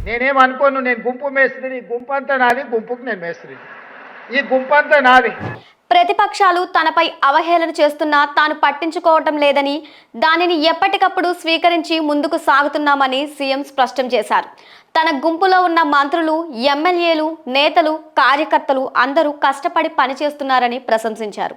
నేనేమనుకోను, నేను గుంపు మేస్త్రిని, ఈ గుంపు అంతా నాది, గుంపుకు నేను మేస్త్రిని, ఈ గుంపు అంతా నాది. ప్రతిపక్షాలు తనపై అవహేళన చేస్తున్నా తాను పట్టించుకోవటం లేదని, దానిని ఎప్పటికప్పుడు స్వీకరించి ముందుకు సాగుతున్నామని సీఎం స్పష్టం చేశారు. తన గుంపులో ఉన్న మంత్రులు, ఎమ్మెల్యేలు, నేతలు, కార్యకర్తలు అందరూ కష్టపడి పనిచేస్తున్నారని ప్రశంసించారు.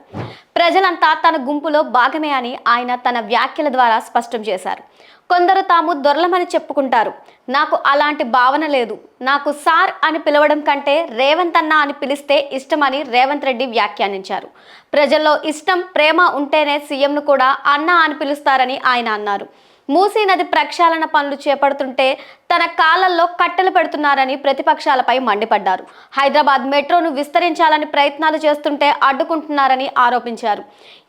ప్రజలంతా తన గుంపులో భాగమే అని ఆయన తన వ్యాఖ్యల ద్వారా స్పష్టం చేశారు. కొందరు తాము దొరలమని చెప్పుకుంటారు. నాకు అలాంటి భావన లేదు. నాకు సార్ అని పిలవడం కంటే రేవంత్ అన్న అని పిలిస్తే ఇష్టమని రేవంత్ రెడ్డి వ్యాఖ్యానించారు. ప్రజల్లో ఇష్టం, ప్రేమ ఉంటేనే సీఎంను కూడా అన్న అని పిలుస్తారని ఆయన అన్నారు. మూసీ నది ప్రక్షాళన పనులు చేపడుతుంటే తన కాళ్ళల్లో కట్టెలు పెడుతున్నారని ప్రతిపక్షాలపై మండిపడ్డారు. హైదరాబాద్ మెట్రోను విస్తరించాలని ప్రయత్నాలు చేస్తుంటే అడ్డుకుంటున్నారని ఆరోపించారు.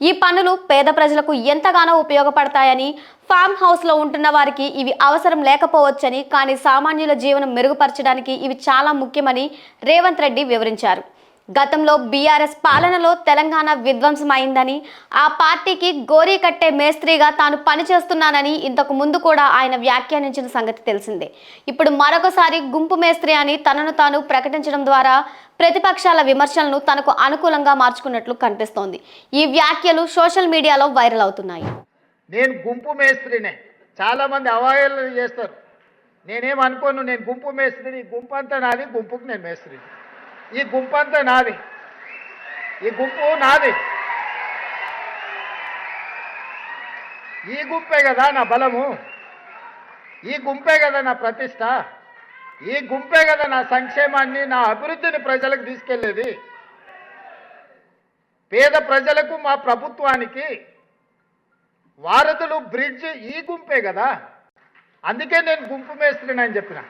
ఈ పనులు పేద ప్రజలకు ఎంతగానో ఉపయోగపడతాయని, ఫామ్ హౌస్లో ఉంటున్న వారికి ఇవి అవసరం లేకపోవచ్చని, కానీ సామాన్యుల జీవనం మెరుగుపరచడానికి ఇవి చాలా ముఖ్యమని రేవంత్ రెడ్డి వివరించారు. గతంలో బీఆర్ఎస్ పాలనలో తెలంగాణ విధ్వంసమైందని, ఆ పార్టీకి గోరీ కట్టే మేస్త్రిగా తాను పనిచేస్తున్నానని ఇంతకు ముందు కూడా ఆయన వ్యాఖ్యానించిన సంగతి తెలిసిందే. ఇప్పుడు మరొకసారి గుంపు మేస్త్రి అని తనను తాను ప్రకటించడం ద్వారా ప్రతిపక్షాల విమర్శలను తనకు అనుకూలంగా మార్చుకున్నట్లు కనిపిస్తోంది. ఈ వ్యాఖ్యలు సోషల్ మీడియాలో వైరల్ అవుతున్నాయి. నేను గుంపు మేస్త్రినే, చాలా మంది అవహేళన చేస్తారు. నేనేమనుకోను, నేను గుంపు మేస్త్రిని, ఈ గుంపు అంతా నాది, గుంపుకు నేను మేస్త్రిని, ఈ గుంపు అంతా నాది, ఈ గుంపు నాది. ఈ గుంపే కదా నా బలము, ఈ గుంపే కదా నా ప్రతిష్ట, ఈ గుంపే కదా నా సంక్షేమాన్ని, నా అభివృద్ధిని ప్రజలకు తీసుకెళ్లేది. పేద ప్రజలకు, మా ప్రభుత్వానికి వారధులు, బ్రిడ్జ్ ఈ గుంపే కదా. అందుకే నేను గుంపు మేస్త్రిని అని చెప్పిన.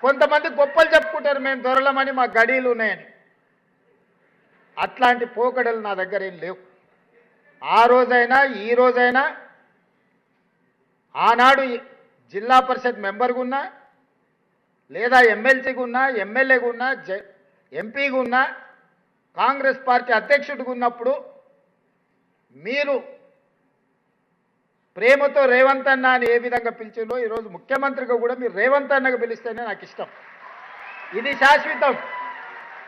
కొంతమంది గొప్పలు చెప్పుకుంటారు, మేము దొరలమని, మా గడీలు ఉన్నాయని. అట్లాంటి పోకడలు నా దగ్గర ఏం లేవు. ఆ రోజైనా ఈ రోజైనా, ఆనాడు జిల్లా పరిషత్ మెంబర్గా ఉన్నా, లేదా ఎమ్మెల్సీగా ఉన్నా, ఎమ్మెల్యేగా ఉన్నా, ఎంపీగా ఉన్నా, కాంగ్రెస్ పార్టీ అధ్యక్షుడిగా ఉన్నప్పుడు మీరు ప్రేమతో రేవంత్ అన్న అని ఏ విధంగా పిలిచిందో, ఈరోజు ముఖ్యమంత్రిగా కూడా మీరు రేవంత్ అన్నగా పిలిస్తేనే నాకు ఇష్టం. ఇది శాశ్వతం.